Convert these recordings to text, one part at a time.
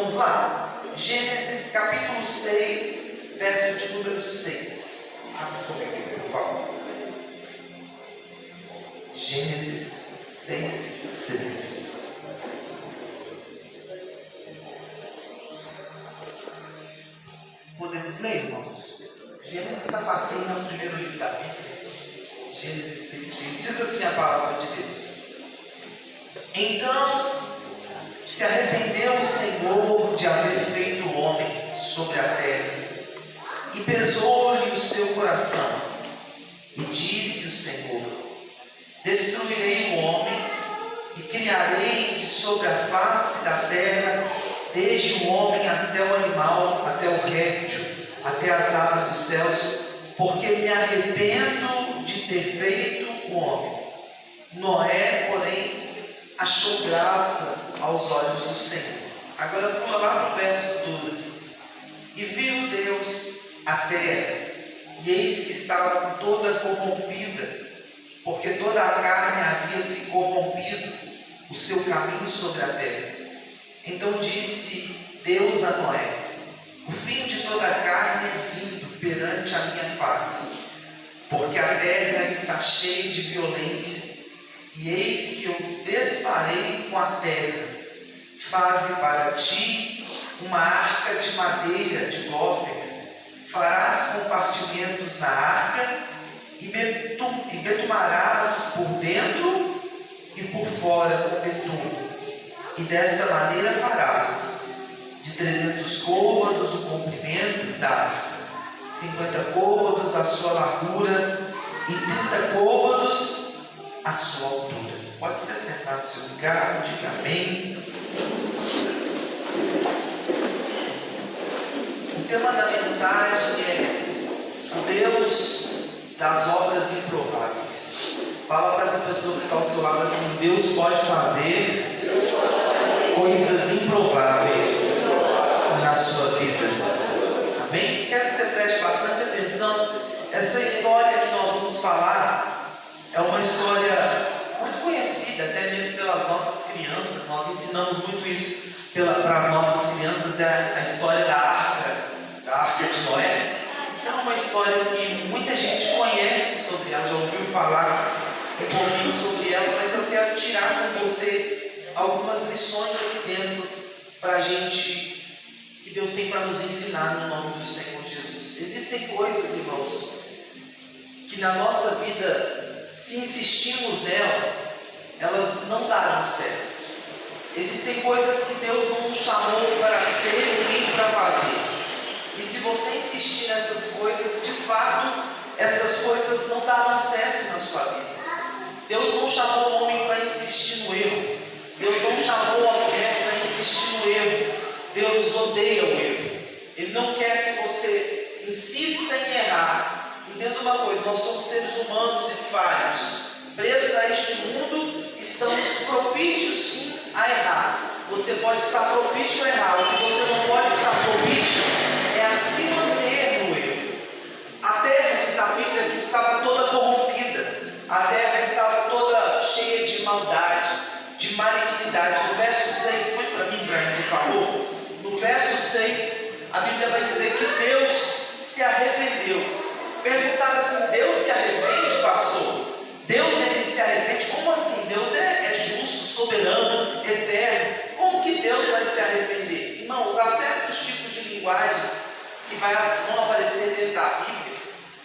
Vamos lá. Gênesis capítulo 6, verso de número 6. Por favor. Gênesis 6, 6. Podemos ler, irmãos? Gênesis está passando no primeiro livro da Bíblia. Gênesis 6, 6. Diz assim a palavra de Deus. Então se arrependeu o Senhor de haver feito o homem sobre a terra, e pesou-lhe o seu coração. E disse o Senhor: destruirei o homem, e criarei de sobre a face da terra, desde o homem até o animal, até o réptil, até as aves dos céus, porque me arrependo de ter feito o homem. Noé, porém, achou graça aos olhos do Senhor. Agora pula lá para o verso 12. E viu Deus a terra, e eis que estava toda corrompida, porque toda a carne havia se corrompido, o seu caminho sobre a terra. Então disse Deus a Noé: o fim de toda a carne é vindo perante a minha face, porque a terra está cheia de violência, e eis que eu desfarei com a terra. Faze para ti uma arca de madeira de gófer, farás compartimentos na arca, e betumarás por dentro e por fora com betume. E desta maneira farás: de 300 côvados o comprimento da arca, 50 côvados a sua largura, e 30 côvados a sua altura. Pode se sentar no seu lugar, diga amém. O tema da mensagem é o Deus das obras improváveis. Fala para essa pessoa que está ao seu lado assim: Deus pode fazer coisas improváveis na sua vida. Amém? Quero que você preste bastante atenção. Essa história que nós vamos falar é uma história muito conhecida, até mesmo pelas nossas crianças. Nós ensinamos muito isso para as nossas crianças. É a história da arca de Noé. É uma história que muita gente conhece sobre ela, já ouviu falar um pouquinho sobre ela, mas eu quero tirar com você algumas lições aqui dentro para a gente, que Deus tem para nos ensinar no nome do Senhor Jesus. Existem coisas, irmãos, que na nossa vida, se insistirmos nelas, elas não darão certo. Existem coisas que Deus não nos chamou para ser nem para fazer. E se você insistir nessas coisas, de fato, essas coisas não darão certo na sua vida. Deus não chamou o homem para insistir no erro. Deus não chamou a mulher para insistir no erro. Deus odeia o erro. Ele não quer que você insista em errar. Entenda uma coisa: nós somos seres humanos e falhos, presos a este mundo, estamos propícios sim a errar. Você pode estar propício a errar. O que você não pode estar propício é a se manter no erro. A terra, diz a Bíblia, que estava toda corrompida. A terra estava toda cheia de maldade, de malignidade. No verso 6, foi para mim, Brian, que falou. No verso 6, a Bíblia vai dizer que Deus se arrependeu. Perguntaram assim: Deus se arrepende, pastor? Deus, ele se arrepende? Como assim? Deus é justo, soberano, eterno. Como que Deus vai se arrepender? Irmãos, há certos tipos de linguagem que vão aparecer dentro da Bíblia.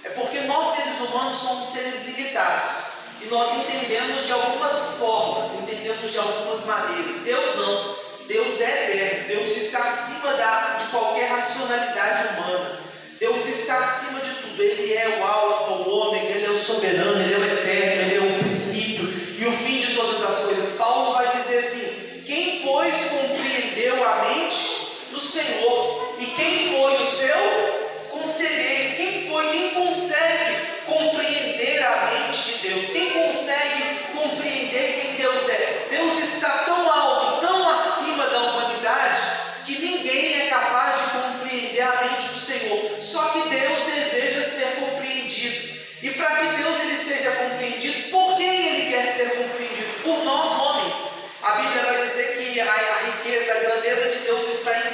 É porque nós, seres humanos, somos seres limitados. E nós entendemos de algumas formas, entendemos de algumas maneiras. Deus não. Deus é eterno. Deus está acima de qualquer racionalidade humana. Deus está acima de tudo. Ele é o alfa, o ômega, Ele é o soberano, Ele é o eterno, Ele é o princípio e o fim de todas as coisas. Paulo vai dizer assim: quem, pois, compreendeu a mente do Senhor? E quem foi o seu conselheiro? Quem consegue compreender a mente de Deus? Quem consegue compreender quem Deus é? Deus está tão alto, tão acima da humanidade, que ninguém é capaz de compreender a mente do Senhor. Só que Deus deseja ser compreendido. E para que Deus ele seja compreendido, por quem Ele quer ser compreendido? Por nós homens. A Bíblia vai dizer que a riqueza, a grandeza de Deus está em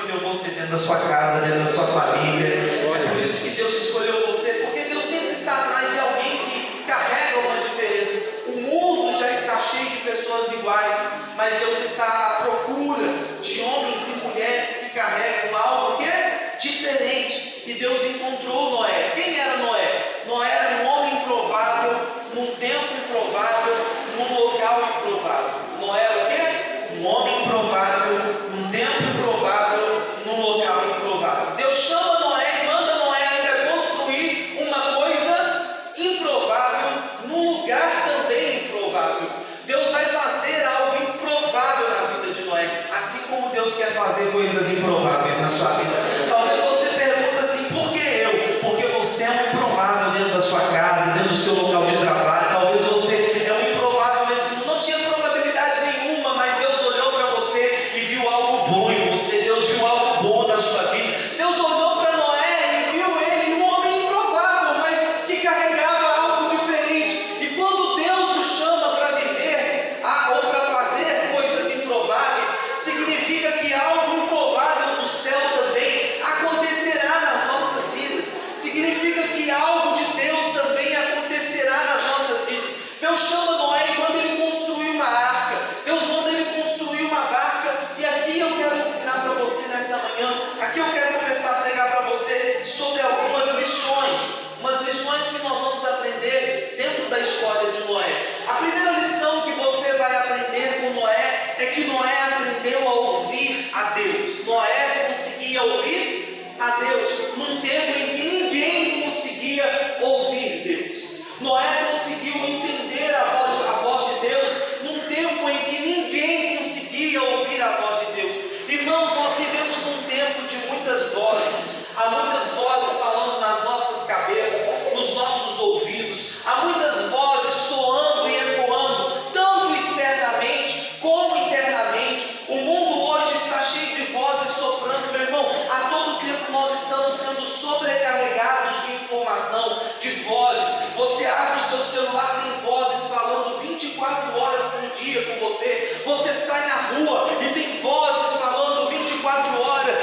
escolheu você dentro da sua casa, dentro da sua família. É por isso que Deus escolheu você, porque Deus sempre está atrás de alguém que carrega uma diferença. O mundo já está cheio de pessoas iguais, mas Deus está à procura de homens e mulheres que carregam algo que é diferente. E Deus encontrou Noé. Quem era Noé? Noé era um homem improvável, num tempo improvável, num local improvável. Noé era o quê? Um homem improvável, num tempo improvável, num local improvável. Deus chama Noé e manda Noé ainda construir uma coisa improvável, num lugar também improvável. Deus vai fazer algo improvável na vida de Noé, assim como Deus quer fazer coisas improváveis na sua vida. Talvez você pergunte assim, por que eu? Porque você é um improvável dentro da sua casa, dentro do seu local de trabalho. Talvez você é um improvável nesse mundo, não tinha probabilidade nenhuma, mas Deus olhou para você e viu algo bom em você. Deus viu algo bom na sua vida. Deus olhou para Noé e viu ele um homem improvável, mas que carregava algo diferente. E quando Deus nos chama para viver ou para fazer coisas improváveis, significa que algo improvável no céu também acontecerá nas nossas vidas. Significa que algo de Deus também acontecerá nas nossas vidas. Deus chama Noé e manda ele construir uma arca. Deus manda ele construir uma barca. E aqui eu quero ensinar para você nessa manhã. Aqui eu quero começar a pregar para você sobre algumas lições. Umas lições que nós vamos aprender dentro da história de Noé. A primeira lição que você vai aprender com Noé é que Noé aprendeu a ouvir a Deus. Noé conseguia ouvir a Deus num tempo em que ninguém conseguia ouvir Deus. Noé conseguiu entender a voz de Deus num tempo em que ninguém conseguia ouvir a voz de Deus. Irmãos, nós vivemos num tempo de muitas vozes. Há muitas vozes falando nas nossas cabeças, nos nossos ouvidos. Há muitas vozes soando e ecoando, tanto externamente como internamente. O mundo hoje está cheio de vozes soprando, meu irmão. A todo tempo nós estamos sendo sobrecarregados de informação, de vozes. Você abre o seu celular, tem vozes falando 24 horas por dia com você. Você sai na rua e tem vozes falando 24 horas.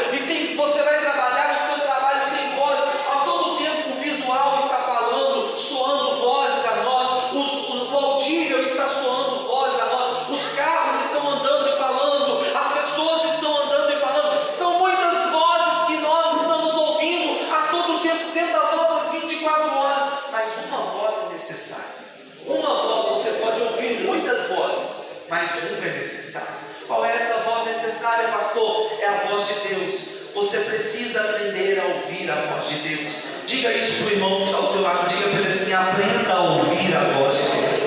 Você vai trabalhar, no seu trabalho tem vozes. A todo tempo o visual está falando, soando vozes a nós. O audível está soando vozes a nós. Os carros estão andando e falando. As pessoas estão andando e falando. São muitas vozes que nós estamos ouvindo a todo tempo, dentro das nossas 24 horas. Mas uma voz é necessária. Uma voz, você pode ouvir muitas vozes, mas uma é necessária. Qual é essa voz necessária, pastor? É a voz de Deus. Você precisa aprender a ouvir a voz de Deus. Diga isso para o irmão que está ao seu lado. Diga para ele assim: aprenda a ouvir a voz de Deus.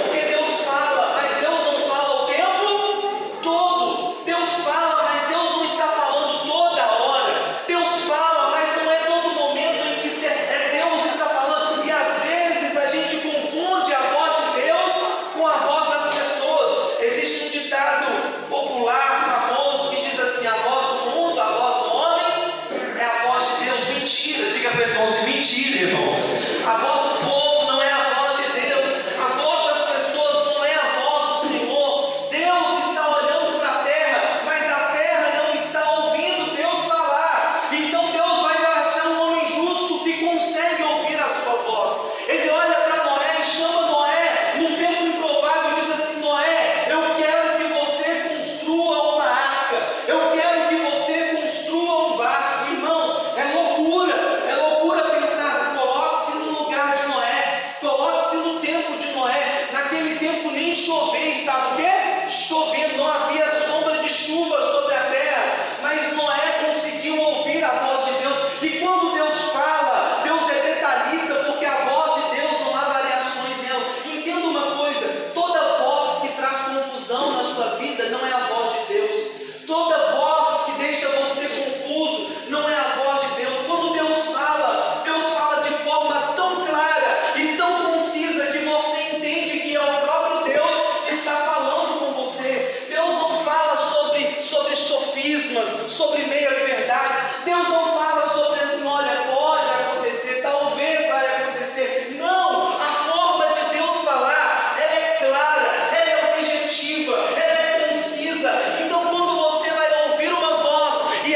Porque Deus fala, mas Deus não fala o tempo todo. Deus fala, mas Deus não está falando toda hora. Deus fala, mas não é todo momento em que Deus está falando. E às vezes a gente confunde a voz de Deus com a voz das pessoas. Existe um ditado popular, famoso, que diz assim: a voz do mundo, a voz do homem é a voz de Deus. Mentira, diga para os irmãos, mentira, irmãos. A voz do povo não é a voz de Deus. A voz das pessoas não é a voz do Senhor. Deus está olhando para a terra, mas a terra não está ouvindo Deus falar. Então Deus vai achar um homem justo que consegue ouvir a sua voz. Ele olha para Noé e chama Noé num tempo improvável e diz assim: Noé, eu quero que você construa uma arca. Eu quero que você construa um barco. Irmãos, é loucura pensar. Coloque-se no lugar de Noé, coloque-se no tempo de Noé. Naquele tempo nem chover, estava o quê? Chovendo, não havia sombra de chuva sobre a terra, mas Noé conseguiu ouvir a voz de Deus. E quando Deus fala, Deus é detalhista, porque a voz de Deus não há variações nela. Entenda uma coisa: toda voz que traz confusão na sua vida não é a voz de Deus. Toda voz que deixa você confuso não é a voz de Deus. Quando Deus fala de forma tão clara e tão concisa que você entende que é o próprio Deus que está falando com você. Deus não fala sobre sofismas, sobre meias verdades. Deus não fala sobre assim: olha, pode acontecer, talvez vai acontecer. Não, a forma de Deus falar, ela é clara, ela é objetiva, ela é concisa. Então quando você vai ouvir uma voz e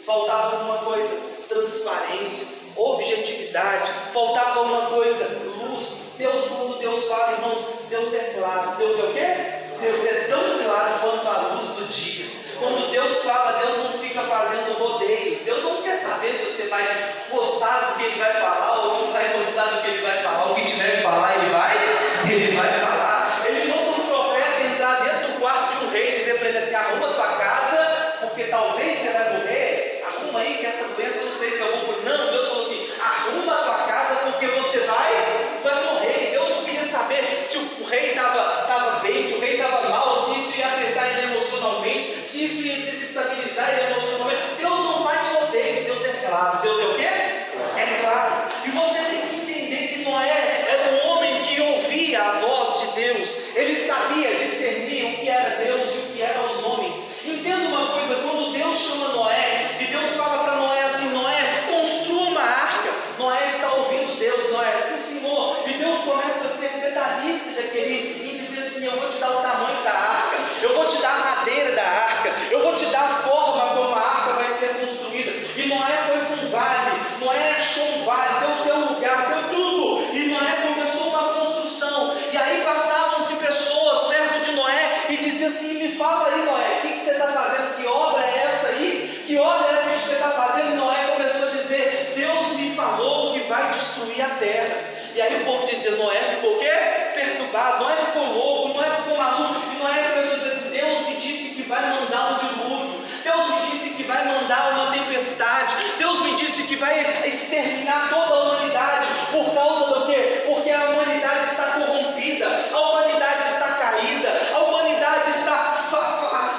faltava alguma coisa, transparência, objetividade, faltava alguma coisa, luz. Deus, quando Deus fala, irmãos, Deus é claro. Deus é o quê? Deus é tão claro quanto a luz do dia. Quando Deus fala, Deus não fica fazendo rodeios. Deus não quer saber se você vai gostar do que Ele vai falar ou não vai gostar do que Ele vai falar. O que tiver que falar, Ele vai falar. Ele manda um profeta entrar dentro do quarto de um rei e dizer para ele assim: arruma tua casa, porque talvez você vai morrer. Arruma aí que essa doença, eu não sei se eu vou morrer. Não, Deus falou assim: arruma tua casa, porque você vai morrer. Deus não queria saber se o rei estava bem, se o rei estava mal, se isso ia afetar ele emocionalmente, se isso ia desestabilizar ele emocionalmente. Deus não faz rodeios, Deus é claro. Deus é o quê? É claro. E você tem que entender que Noé era um homem que ouvia a voz de Deus. Ele sabia discernir o que era Deus e o que eram os homens. Entenda uma coisa: quando Deus chama Noé e Deus fala para Noé assim: Noé, construa uma arca. Noé está ouvindo Deus. Noé, sim, Senhor. E Deus começa a ser detalhista e dizer assim: eu vou te dar o tamanho da arca, eu vou te dar a madeira da arca, eu vou te dar a forma como a arca vai ser construída. E Noé foi para um vale, Noé achou um vale, Deus deu lugar, deu tudo, e Noé começou uma construção. E aí passavam-se pessoas perto de Noé e diziam assim: me fala aí, Noé, o que você está fazendo? Que obra é essa aí? Que obra é essa que você está fazendo? E Noé começou a dizer: Deus me falou que vai destruir a terra. E aí o povo dizia: Noé ficou o quê? Perturbado, Noé ficou louco, Noé ficou maluco. E Noé começou a dizer assim: Deus me disse que vai mandar um dilúvio, Deus me disse que vai mandar uma tempestade, Deus me disse que vai exterminar toda a humanidade. Por causa do quê? Porque a humanidade está corrompida, a humanidade está caída, a humanidade está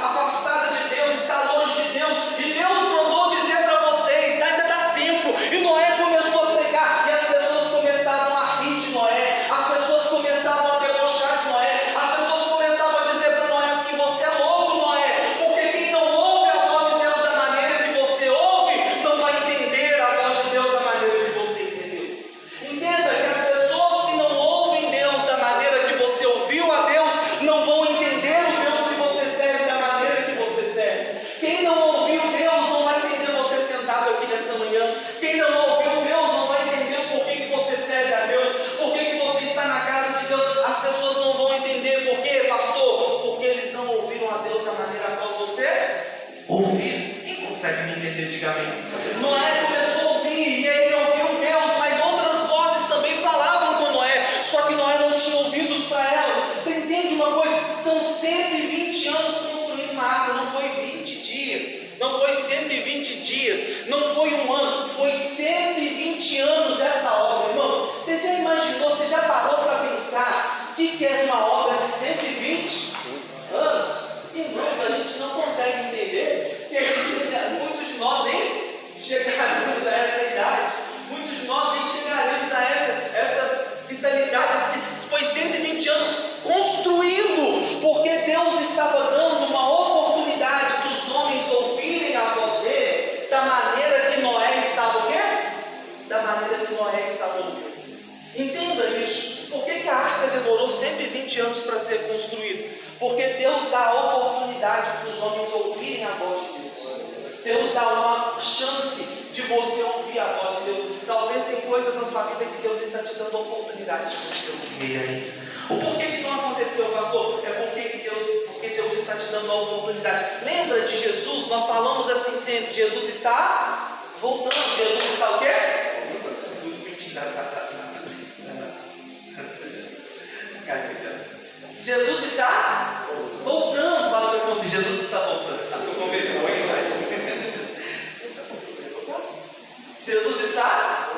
afastada de Deus, está longe de Deus. E Deus mandou dizer para vocês: ainda dá tempo. E Noé começou a pregar, e as pessoas começaram a rir de Noé, as pessoas começavam a debochar de Noé, as pessoas começavam a dizer para Noé assim: você é louco, Noé, porque quem não ouve a voz de Deus da maneira que você ouve, não vai entender a voz de Deus da maneira que você entendeu. Entenda que as pessoas que não ouvem Deus da maneira que você ouviu a Deus, não vão entender o Deus que você serve da maneira que você serve. Quem não ouviu Deus não vai entender você sentado aqui nesta manhã. Quem não ouviu Deus não vai entender o porquê que você serve a Deus, porquê que você está na casa de Deus. As pessoas não vão entender por quê, pastor? Porque eles não ouviram a Deus da maneira qual você ouviu. Quem consegue me entender? Diga amém. Noé começou a ouvir e ele ouviu Deus, mas outras vozes também falavam com Noé, só que Noé não tinha ouvidos para elas. Você entende uma coisa? São 120 anos construindo uma arca, não foi 20 dias. Não foi 120 dias, não foi um ano, foi 120 anos essa obra, irmão. Você já imaginou, você já parou para pensar que é uma obra de 120 anos? Irmãos, a gente não consegue entender, porque muitos de nós nem chegaremos a essa idade, muitos de nós nem chegaremos a essa vitalidade. Foi 120 anos construindo, porque Deus estava dando uma oportunidade dos homens ouvirem a voz dele da maneira que Noé estava o quê? Da maneira que Noé estava ouvindo. Entenda isso. Por que a arca demorou 120 anos para ser construída? Porque Deus dá a oportunidade para os homens ouvirem a voz de Deus. Deus dá uma chance de você ouvir a voz de Deus. Talvez tem coisas na sua vida que Deus está te dando a oportunidade de você ouvir ainda. O porquê que não aconteceu, pastor? É porque Deus está te dando a oportunidade. Lembra de Jesus? Nós falamos assim sempre: Jesus está voltando. Jesus está o quê? Jesus está voltando. Fala para você assim: Jesus está voltando. Jesus está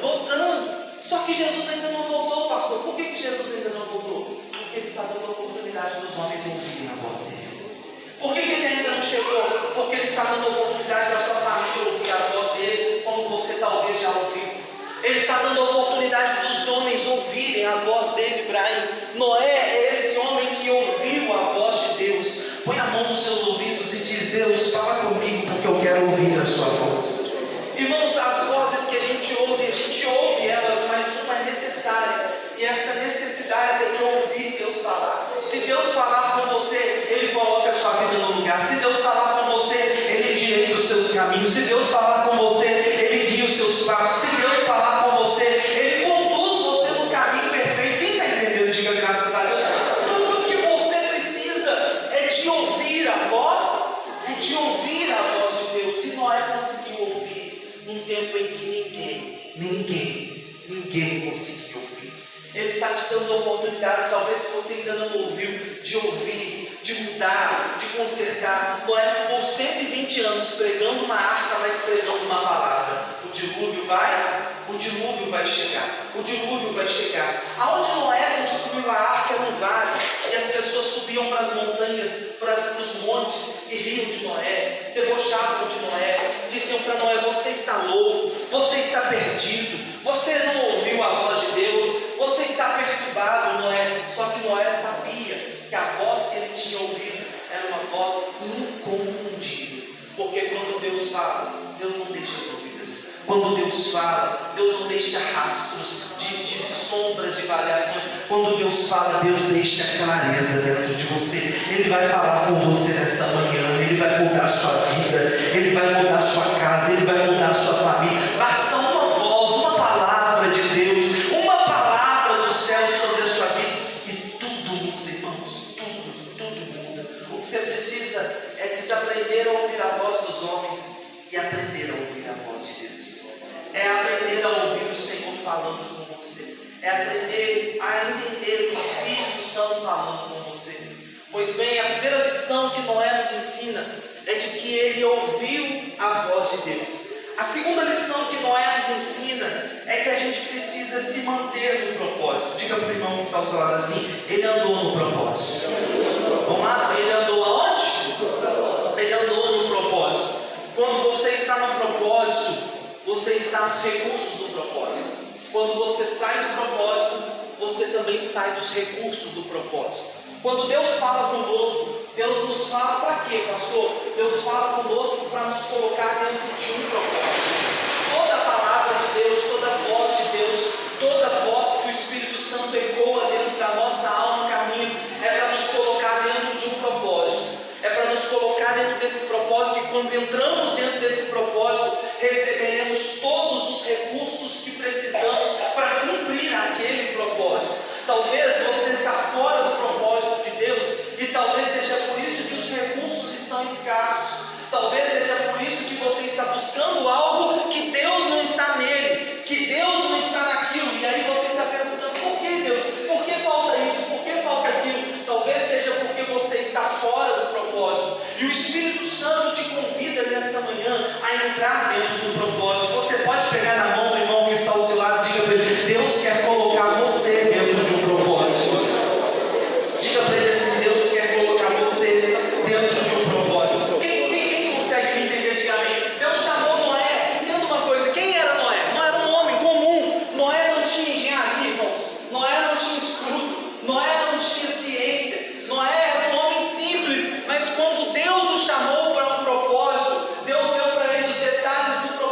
voltando. Só que Jesus ainda não voltou, pastor. Por que Jesus ainda não voltou? Porque Ele está dando a oportunidade dos homens ouvirem a voz dele. Por que Ele ainda não chegou? Porque Ele está dando a oportunidade da sua família ouvir a voz dele, como você talvez já ouviu. Ele está dando a oportunidade dos homens ouvirem a voz dele, Brian. Noé é esse homem que ouviu a voz de Deus. Põe a mão nos seus ouvidos e diz: Deus, fala comigo, porque eu quero ouvir a sua voz. Irmãos, as vozes que a gente ouve elas, mas uma é necessária. E essa necessidade é de ouvir Deus falar. Se Deus falar com você, Ele coloca a sua vida no lugar. Se Deus falar com você, Ele endireita os seus caminhos. Se Deus falar com você, Ele guia os seus passos. Se Deus falar com você, Ele conduz você no caminho perfeito. Quem está entendendo? Diga graças a Deus. Tudo que você precisa é de ouvir a voz, de Deus. E Noé conseguiu ouvir num tempo em que ninguém conseguiu ouvir. Ele está te dando a oportunidade, talvez se você ainda não ouviu, de ouvir, de mudar, de consertar. Noé ficou 120 anos pregando uma arca, mas pregando uma palavra. O dilúvio vai chegar. Aonde Noé construiu a arca era um vale, e as pessoas subiam para as montanhas, para os montes, e riam de Noé, debochavam de Noé, diziam para Noé: você está louco, você está perdido, você não ouviu a voz de Deus, você está perturbado, Noé. Só que Noé sabia que a voz que ele tinha ouvido era uma voz inconfundível, porque quando Deus fala, Deus não deixa dúvidas. Quando Deus fala, Deus não deixa rastros de sombras, de variações. Quando Deus fala, Deus deixa clareza dentro de você. Ele vai falar com você nessa manhã, Ele vai mudar a sua vida, Ele vai mudar a sua casa, Ele vai mudar a sua família. Basta uma voz, uma palavra de Deus, uma palavra do céu sobre a sua vida, e tudo muda, irmãos, tudo muda. O que você precisa é desaprender a ouvir a voz dos homens e aprender a ouvir a voz de Deus. É aprender a ouvir o Senhor falando com você. É aprender a entender o Espírito Santo falando com você. Pois bem, a primeira lição que Noé nos ensina é de que ele ouviu a voz de Deus. A segunda lição que Noé nos ensina é que a gente precisa se manter no propósito. Diga para o irmão que está ao seu lado assim: ele andou no propósito. Vamos lá? Ele andou aonde? Ele andou no propósito. Quando você está no propósito, você está nos recursos do propósito. Quando você sai do propósito, você também sai dos recursos do propósito. Quando Deus fala conosco, Deus nos fala para quê, pastor? Deus fala conosco para nos colocar dentro de um propósito. Toda a palavra de Deus, toda a voz de Deus, toda a voz que o Espírito Santo ecoa dentro da nossa alma, caminho, é para nos colocar dentro de um propósito. É para nos colocar dentro desse propósito, e quando entramos dentro desse propósito, receberemos todos os recursos que precisamos para cumprir aquele propósito. Talvez você está fora do propósito de Deus, e talvez seja por isso que os recursos estão escassos. Talvez seja por isso que você está buscando algo que Deus não está nele, que Deus não está naquilo, e aí você está perguntando: por que Deus? Por que falta isso? Por que falta aquilo? Talvez seja porque você está fora do propósito, e o Espírito Santo te convida nessa manhã a entrar dentro do propósito. Você pode pegar na mão do irmão que está ao seu lado e diga para ele: Deus quer colocar você dentro de um propósito. Diga para ele assim: Deus quer colocar você dentro de um propósito. Quem consegue me entender? Diga amém. Deus chamou Noé. Entenda uma coisa: quem era Noé? Não era um homem comum. Noé não tinha engenharia, irmãos. Noé não tinha estudo. Noé não tinha ciência. Noé era um homem simples, mas quando Deus o chamou para um propósito, Deus deu para ele os detalhes do propósito.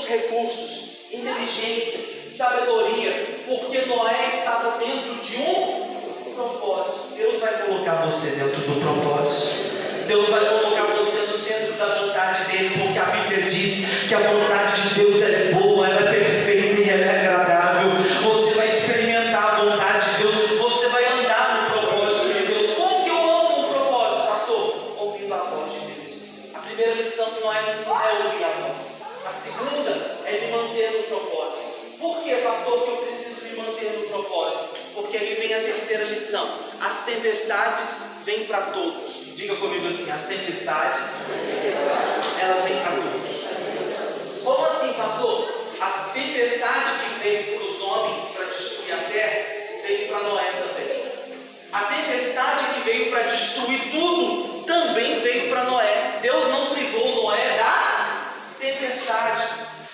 recursos, inteligência, sabedoria, porque Noé estava dentro de um propósito. Deus vai colocar você dentro do propósito. Deus vai colocar você no centro da vontade dele, porque a Bíblia diz que a vontade de Deus é boa, ela é perfeita e ela é agradável. Você vai experimentar a vontade de Deus, você vai andar no propósito de Deus. Como que eu ando no propósito, pastor? Ouvindo a voz de Deus. A primeira lição que Noé me ensina é ouvir a voz. A segunda é me manter no propósito. Por que, pastor, que eu preciso me manter no propósito? Porque aí vem a terceira lição. As tempestades vêm para todos. Diga comigo assim: as tempestades, elas vêm para todos. Como assim, pastor? A tempestade que veio para os homens para destruir a terra, veio para Noé também. A tempestade que veio para destruir tudo, também veio para Noé. Deus não privou Noé da tempestade.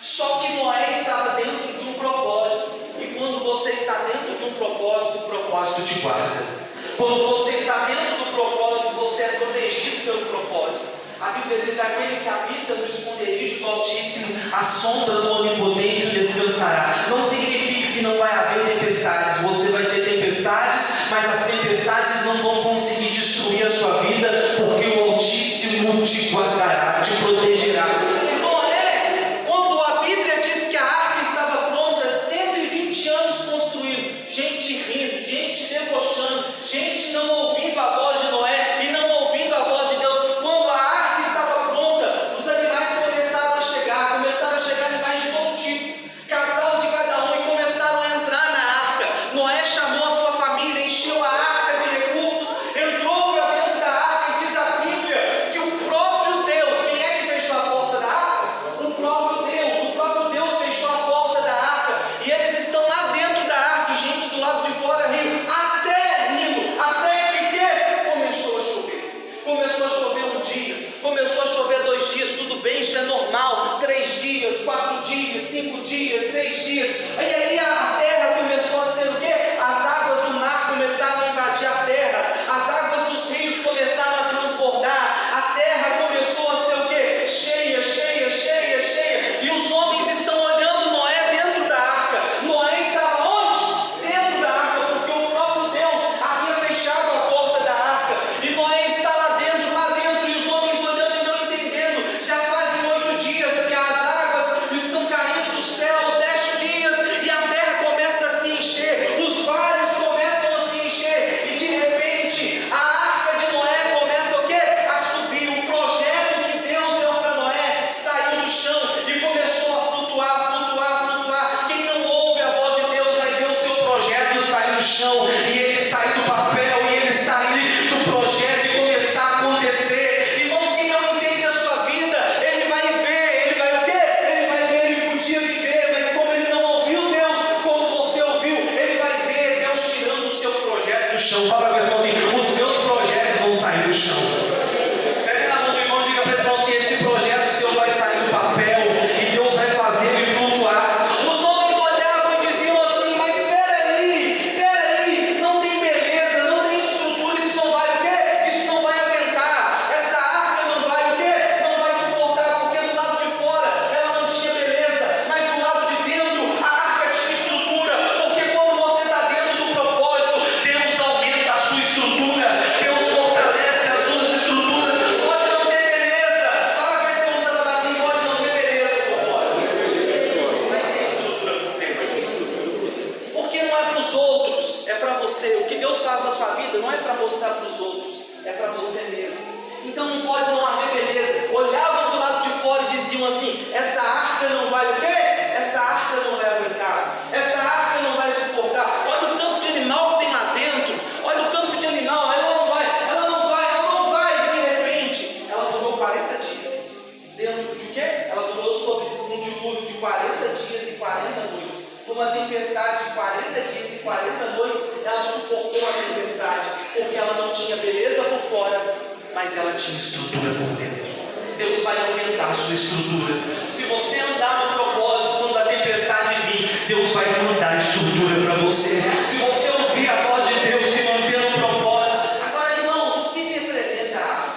Só que Noé estava dentro de um propósito. E quando você está dentro de um propósito, o propósito te guarda. Quando você está dentro do propósito, você é protegido pelo propósito. A Bíblia diz: aquele que habita no esconderijo do Altíssimo, a sombra do Onipotente o descansará. Não significa que não vai haver tempestades. Você vai ter tempestades, mas as tempestades não vão conseguir destruir a sua vida, porque o Altíssimo te guardará, te protegerá. Gente não ouvindo a voz de Noé e não ouvindo a voz de Deus. Quando a arca estava pronta, os animais começaram a chegar animais de todo tipo, casal de cada um, e começaram a entrar na arca. Noé chamou a sua família, encheu a arca de recursos, entrou para dentro da arca, e diz a Bíblia que o próprio Deus, quem é que fechou a porta da arca? O próprio Deus fechou a porta da arca, e eles estão lá dentro da arca, e gente do lado de fora rindo, começou a chover um dia, começou a chover 2 dias, tudo bem, isso é normal, 3 dias, 4 dias, 5 dias, 6 dias, e aí a terra começou a ser o quê? As águas do mar começaram a invadir a terra, as águas dos rios começaram a transbordar, a terra começou a ser o quê? Cheia, e os homens estão olhando Noé dentro da arca. Noé estava onde? Dentro da arca, porque o próprio Deus havia fechado a porta da arca, e Noé está lá dentro, e os homens olhando e não entendendo. Já fazem 8 dias que as águas estão caindo dos céus, 10 dias, e a terra começa a se encher, os vales começam a se encher, e de repente a arca de Noé começa o quê? A subir. O projeto que Deus deu para Noé saiu do chão e começou a flutuar. Quem não ouve a voz de Deus vai ver o seu projeto sair do chão, e ele sai do papel, e ele sai do projeto e começar a acontecer. Irmãos, quem não entende a sua vida, ele vai ver, ele vai o quê? Ele vai ver, ele podia viver, mas como ele não ouviu Deus, como você ouviu, ele vai ver Deus tirando o seu projeto do chão. Fala para o irmão assim: os meus projetos vão sair do chão. Pega na mão do irmão e diga para o irmão assim: esse projeto seu vai sair do papel, e Deus vai fazer ele flutuar. Os homens olhavam e diziam assim: mas peraí, não tem beleza, não tem estrutura, isso não vai o quê? Isso não vai aguentar, essa arca não vai o quê? Não vai suportar, porque do lado de fora ela não tinha beleza, mas do lado de dentro a arca tinha estrutura, porque quando você está dentro do propósito, Deus aumenta a sua estrutura, Deus fortalece as suas estruturas. Pode não ter beleza, fala com esse irmão que está assim: pode não ter beleza por fora, mas tem estrutura por dentro. Porque não é para os outros, é para você. O que Deus faz na sua vida não é para mostrar para os outros, é para você mesmo. Então não pode não haver beleza. Olhavam do lado de fora e diziam assim: essa arca não vai o quê? Essa arca não vai aguentar, essa arca não vai suportar. Olha o tanto de animal que tem lá dentro, olha o tanto de animal, ela não vai. De repente, ela durou 40 dias. Dentro de quê? Ela durou sob um dilúvio de 40 dias e 40 noites. Uma tempestade de 40 dias e 40 noites, ela suportou a tempestade, porque ela não tinha beleza por fora, mas ela tinha estrutura por dentro. Deus vai aumentar a sua estrutura. Se você andar no propósito, quando a tempestade vir, Deus vai mandar a estrutura para você. Se você ouvir a voz de Deus, se manter no propósito. Agora, irmãos, o que representa a arca?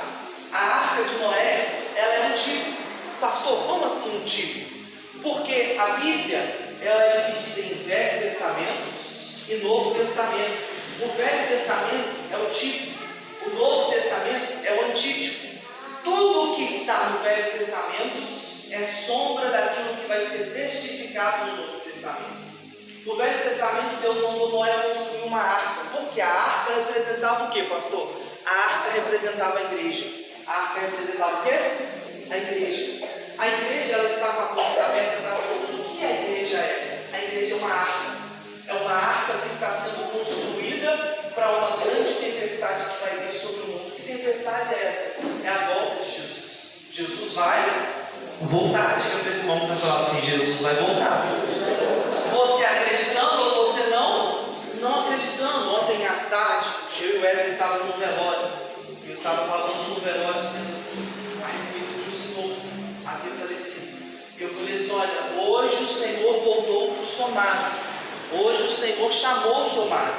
A arca de Noé, ela é um tipo. Pastor, como assim um tipo? Porque Porque a Bíblia, ela é dividida em Velho Testamento e Novo Testamento. O Velho Testamento é o tipo, o Novo Testamento é o antítipo. Tudo o que está no Velho Testamento é sombra daquilo que vai ser testificado no Novo Testamento. No Velho Testamento, Deus mandou Noé construir uma arca. Porque a arca representava o que, pastor? A arca representava a igreja. A arca representava o quê? A igreja. A igreja, ela está com a porta aberta para todos. O que a igreja é? A igreja é uma arca. É uma arca que está sendo construída para uma grande tempestade que vai vir sobre o mundo. Que tempestade é essa? É a volta de Jesus. Jesus vai voltar. Diga para esse irmão que está falando assim: Jesus vai voltar. Você acreditando ou você não acreditando. Ontem à tarde, eu e o Wesley estávamos no velório. Eu estava falando no velório, dizendo assim, a respeito de um senhor havia falecido. Eu falei assim: olha, hoje o Senhor voltou para o somário. Hoje o Senhor chamou o somário.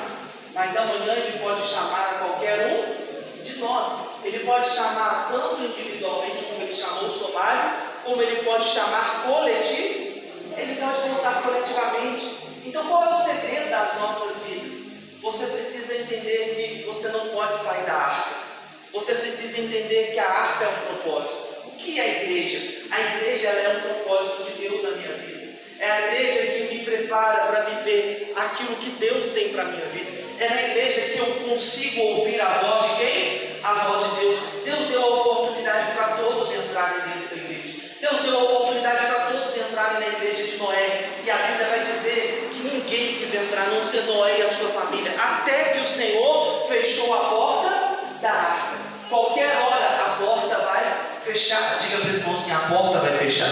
Mas amanhã Ele pode chamar a qualquer um de nós. Ele pode chamar tanto individualmente como Ele chamou o somário, como Ele pode chamar coletivo. Ele pode voltar coletivamente. Então qual é o segredo das nossas vidas? Você precisa entender que você não pode sair da arca. Você precisa entender que a arca é um propósito. O que é a igreja? A igreja, ela é um propósito de Deus na minha vida. É a igreja que me prepara para viver aquilo que Deus tem para a minha vida. É na igreja que eu consigo ouvir a voz de quem? A voz de Deus. Deus deu a oportunidade para todos entrarem dentro da igreja. Deus deu a oportunidade para todos entrarem na igreja de Noé. E a Bíblia vai dizer que ninguém quis entrar, a não ser Noé e a sua família, até que o Senhor fechou a porta da arca. Qualquer hora a porta vai fechar. Diga para esse irmão assim: a porta vai fechar.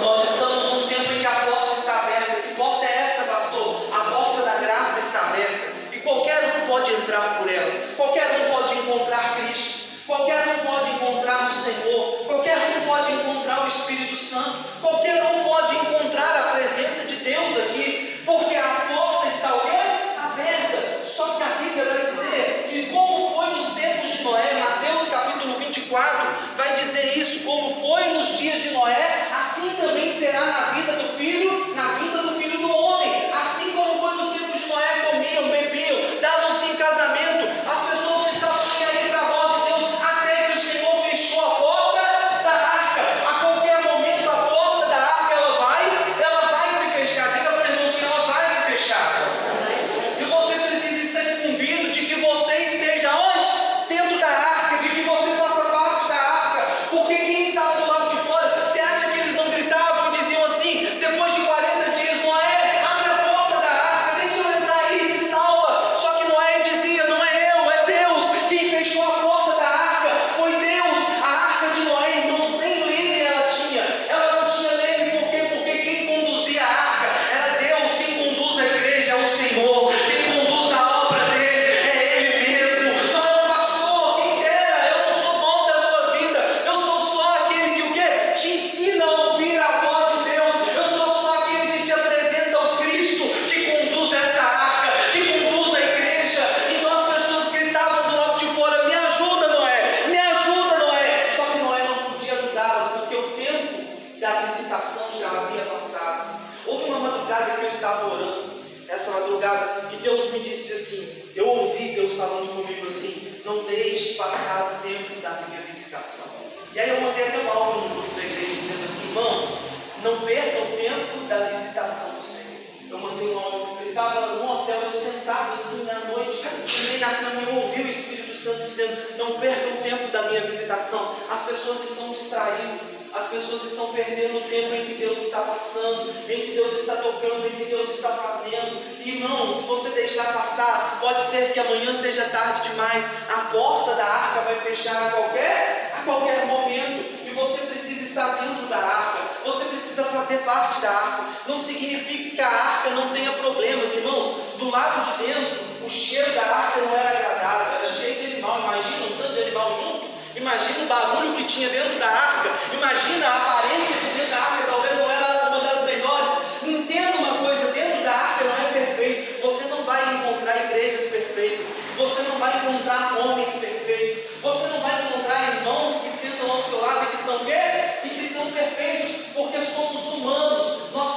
Nós estamos num tempo em que a porta está aberta. Que porta é essa, pastor? A porta da graça está aberta. E qualquer um pode entrar por ela. Qualquer um pode encontrar Cristo. Qualquer um pode encontrar o Senhor. Qualquer um pode encontrar o Espírito Santo. Qualquer um pode encontrar a presença de Deus aqui. Porque a porta está o quê? Aberta. Só que a Bíblia vai dizer que como foi nos tempos de Noé, Mateus capítulo 24 vai dizer isso: como foi nos dias de Noé, assim também será na vida do filho, na vida do Filho do Homem. Assim como foi nos tempos de Noé, comiam, bebiam, davam-se em casamento, as pessoas não estavam nem aí para a voz de Deus, até que o Senhor fechou a porta da arca. A qualquer momento a porta da arca ela vai se fechar. Diga para o irmão assim: ela vai se fechar. E você precisa estar incumbido de que você esteja onde? Dentro da arca, de que você faça parte da arca. Porque quem estava do lado de fora, você acha que eles não gritavam e diziam assim, depois de 40 dias, Noé, abre a porta da arca, deixa eu entrar aí, me salva. Só que Noé dizia: não é eu, é Deus. Quem fechou a porta da arca foi Deus. A arca de Noé, irmãos, nem leme ela tinha. Ela não tinha leme, por quê? Porque quem conduzia a arca era Deus. Quem conduz a igreja é o Senhor. Quem conduz a obra dele é Ele mesmo. Não é o pastor, quem dera. Eu não sou dono da sua vida. Eu sou só aquele que o quê? Te ensina a ouvir a voz de Deus. Eu sou só aquele que te apresenta o Cristo, que conduz essa arca, que conduz a igreja. Então as pessoas gritavam do lado de fora: me ajuda, Noé, me ajuda, Noé. Só que Noé não podia ajudá-las, porque o tempo da visitação já havia passado. Houve uma madrugada que eu estava orando, essa madrugada, e Deus me disse assim, eu ouvi Deus falando comigo assim: não deixe passar o tempo da minha visitação. E aí eu mandei até um áudio no grupo da igreja dizendo assim: irmãos, não perca o tempo da visitação do Senhor. Eu mandei um áudio, eu estava no hotel, eu sentado assim à noite, sentei na cama e eu ouvi o Espírito Santo dizendo: não perca o tempo da minha visitação. As pessoas estão distraídas, as pessoas estão perdendo o tempo em que Deus está passando, em que Deus está tocando, em que Deus está fazendo. Irmão, se você deixar passar, pode ser que amanhã seja tarde demais. A porta da arca vai fechar a qualquer momento, e você precisa estar dentro da arca. Você precisa fazer parte da arca. Não significa que a arca não tenha problemas, irmãos. Do lado de dentro, o cheiro da arca não era agradável, era cheio de animal. Imagina um tanto de animal junto. Imagina o barulho que tinha dentro da arca. Imagina a aparência de dentro da arca, talvez não era uma das melhores. Entenda uma coisa: dentro da arca não é perfeito. Você não vai encontrar igrejas perfeitas. Você não vai encontrar homens perfeitos. Você não vai encontrar irmãos que sentam ao seu lado e que são quê? E que são perfeitos, porque somos humanos. Nós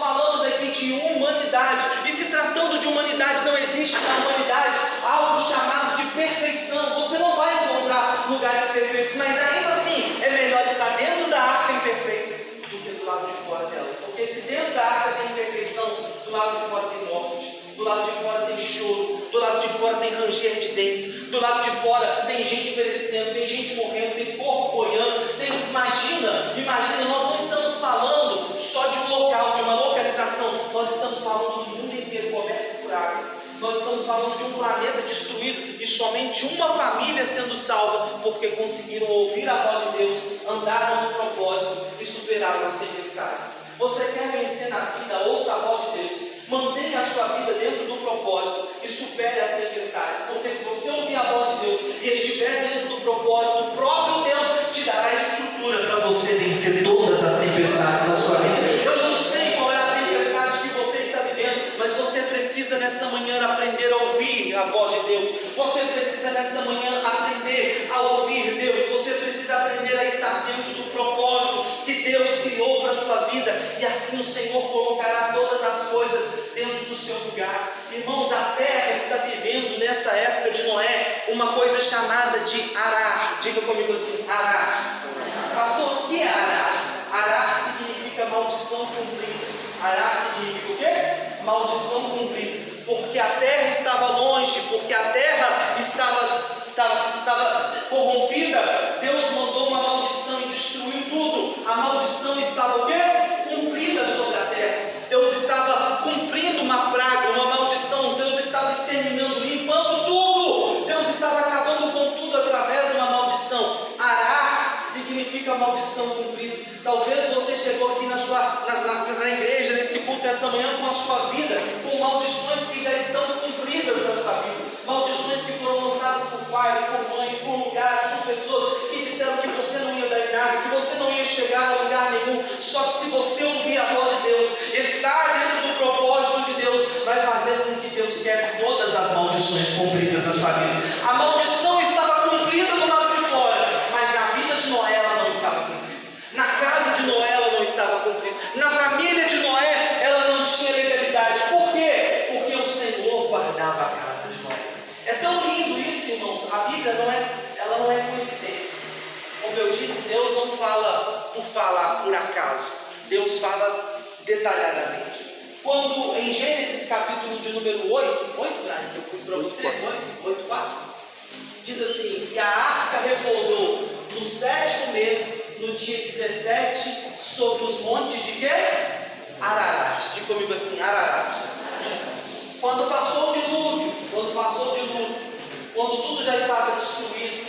existe na humanidade algo chamado de perfeição. Você não vai encontrar lugares perfeitos, mas ainda assim é melhor estar dentro da arca imperfeita do que do lado de fora dela. Porque se dentro da arca tem imperfeição, do lado de fora tem morte, do lado de fora tem choro, do lado de fora tem ranger de dentes, do lado de fora tem gente perecendo, tem gente morrendo, tem corpo boiando. Imagina, nós não estamos falando só de um local, de uma localização, nós estamos falando do mundo inteiro coberto por água. Nós estamos falando de um planeta destruído e somente uma família sendo salva porque conseguiram ouvir a voz de Deus, andaram no propósito e superaram as tempestades. Você quer vencer na vida? Ouça a voz de Deus, mantenha a sua vida dentro do propósito e supere as tempestades, porque se você ouvir a voz de Deus e estiver dentro do propósito, o próprio Deus te dará a estrutura para você vencer todas as tempestades da sua vida. Eu não sei qual é a tempestade que você está vivendo, mas você precisa nessa manhã aprender a ouvir a voz de Deus. Você precisa nessa manhã aprender a ouvir Deus. Você precisa aprender a estar dentro do propósito que Deus criou para a sua vida, e assim o Senhor colocará todas as coisas dentro do seu lugar. Irmãos, a terra está vivendo nessa época de Noé uma coisa chamada de arar. Diga comigo assim, arar. Pastor, o que é arar? Arar significa maldição cumprida. Arar significa o quê? Maldição cumprida. Porque a terra estava longe, porque a terra estava corrompida, Deus mandou uma maldição e destruiu tudo. A maldição estava o quê? Cumprida sobre a terra. Deus estava cumprindo uma praga, uma maldição. Deus estava exterminando, limpando tudo. Deus estava acabando com tudo através de uma maldição. Arar significa maldição cumprida. Talvez você chegou aqui na igreja, nesse culto, nessa manhã, com a sua vida, com maldições que já estão cumpridas na sua vida. Maldições que foram lançadas por pais, por mães, por lugares, por pessoas que disseram que você não ia dar em nada, que você não ia chegar a lugar nenhum. Só que se você ouvir a voz de Deus, estar dentro do propósito de Deus, vai fazer com que Deus quebre todas as maldições cumpridas na sua vida. A maldição estava cumprida do lado de fora, mas na vida de Noé ela não estava cumprida. Na casa de Noé ela não estava cumprida. Na família de Noé ela não tinha legalidade. Por quê? Porque o Senhor guardava a casa de Noé. É tão lindo isso, irmãos. A Bíblia não é coincidência. Como eu disse, Deus não fala por falar, por acaso. Deus fala detalhadamente. Quando em Gênesis capítulo de número 8, Brian, que eu pus para você, 8:4, diz assim: e a arca repousou no 7º mês, no dia 17, sobre os montes de quê? Ararat. Diga comigo assim, Ararat. Quando passou o dilúvio, quando tudo já estava destruído,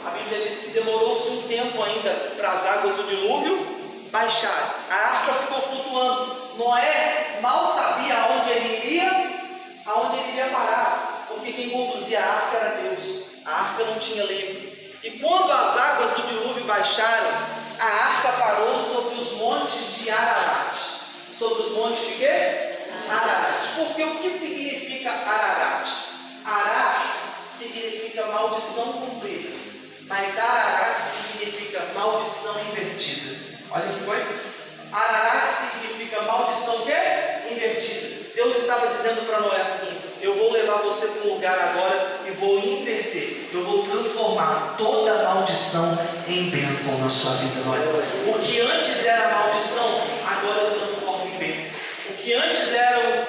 a Bíblia diz que demorou-se um tempo ainda para as águas do dilúvio baixarem. A arca ficou flutuando. Noé mal sabia aonde ele iria parar, porque quem conduzia a arca era Deus. A arca não tinha leme. E quando as águas do dilúvio baixaram, a arca parou sobre os montes de Ararat. Sobre os montes de quê? Ararat. Porque o que significa Ararat? Arar significa maldição cumprida, mas Ararat significa maldição invertida. Olha que coisa. Ararat significa maldição o quê? Invertida. Deus estava dizendo para Noé assim: eu vou levar você para um lugar agora e vou inverter, eu vou transformar toda maldição em bênção na sua vida, Noé. O que antes era maldição, agora eu transformo em bênção. O que antes era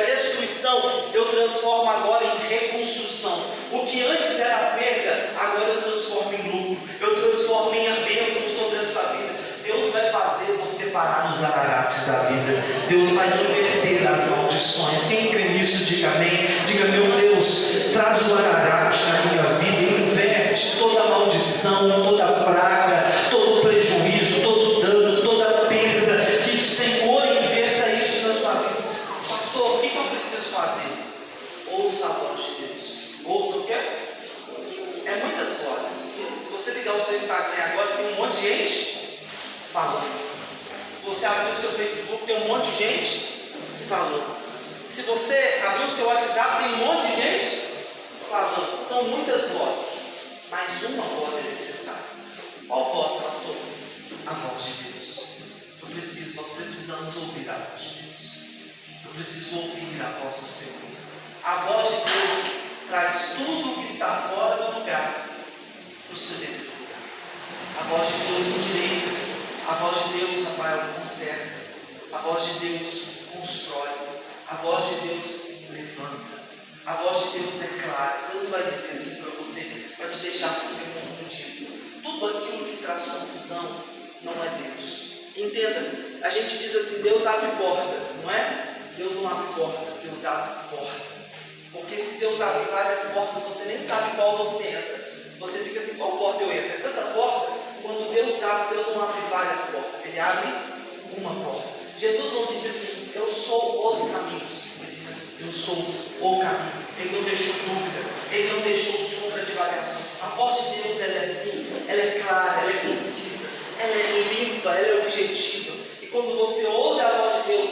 destruição, eu transformo agora em reconstrução. O que antes era perda, agora eu transformo em lucro. Eu transformo em bênção sobre a sua vida. Deus vai fazer você parar nos Ararates da vida. Deus vai inverter as maldições. Quem crê nisso, diga amém. Diga: meu Deus, traz o Ararate na minha vida e inverte toda maldição, toda praga, todo prejuízo, todo dano, toda perda. Que o Senhor inverta isso na sua vida. Pastor, o que eu preciso fazer? Ouça a voz de Deus. Ouça o quê? É muitas vozes. Se você ligar o seu Instagram agora, tem um monte de gente falando. Se você abrir o seu Facebook, tem um monte de gente falando. Se você abrir o seu WhatsApp, tem um monte de gente falando. São muitas vozes, mas uma voz é necessária. Qual voz, pastor? A voz de Deus. Nós precisamos ouvir a voz de Deus. Eu preciso ouvir a voz do Senhor. A voz de Deus traz tudo o que está fora do lugar para o seu devido lugar. A voz de Deus endireita. A voz de Deus, Rafael, conserta. A voz de Deus constrói. A voz de Deus levanta. A voz de Deus é clara. Deus não vai dizer assim para você, para te deixar você confundido. Tudo aquilo que traz confusão não é Deus. Entenda, a gente diz assim, Deus abre portas, não é? Deus não abre portas, Deus abre porta. Porque se Deus abre várias portas, você nem sabe qual você entra. Você fica assim, qual porta eu entro? É tanta porta. Quando Deus abre, Deus não abre várias portas, Ele abre uma porta. Jesus não disse assim, eu sou os caminhos. Ele disse assim, eu sou o caminho. Ele não deixou dúvida, Ele não deixou sombra de variações. A voz de Deus, ela é assim, ela é clara, ela é concisa, ela é limpa, ela é objetiva. E quando você ouve a voz de Deus,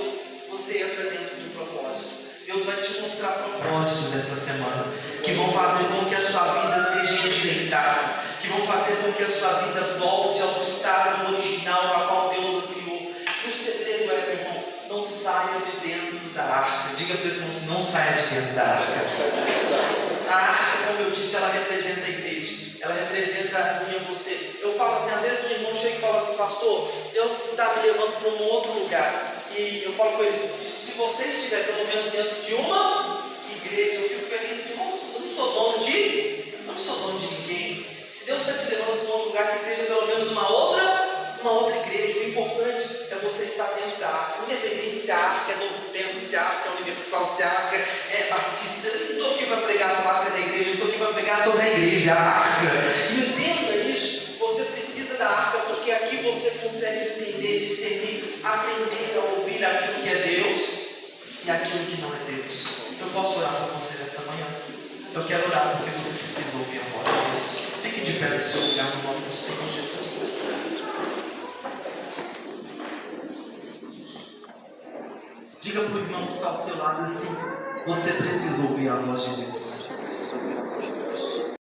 você entra dentro do propósito. Deus vai te mostrar propósitos essa semana, que vão fazer com que a sua vida seja endireitada, que vão fazer com que a sua vida volte ao estado original para qual Deus a criou. E o segredo é, meu irmão, não saia de dentro da arca. Diga para eles, não saia de dentro da arca. A arca, como eu disse, ela representa a igreja, ela representa a mim e você. Eu falo assim, às vezes um irmão chega e fala assim, pastor, Deus está me levando para um outro lugar. E eu falo com eles, se você estiver pelo menos dentro de uma igreja, eu fico feliz. Eu não sou dono de ninguém. Se Deus está te levando para um outro lugar, que seja pelo menos uma outra igreja. O importante é você estar dentro da arca. Independente se a arca é Novo Tempo, se a arca é Universal, se a arca é Batista. Eu não estou aqui para pregar a arca da igreja, eu estou aqui para pregar sobre a igreja, a arca. Entenda isso. Você precisa da arca, porque aqui você consegue entender, discernir, aprender a ouvir aquilo que é Deus e aquilo que não é Deus. Eu posso orar por você nessa manhã? Eu quero orar porque você precisa ouvir a voz de Deus. Fique de pé no seu lugar no nome do Senhor Jesus. Diga para o irmão que está ao seu lado assim, você precisa ouvir a voz de Deus.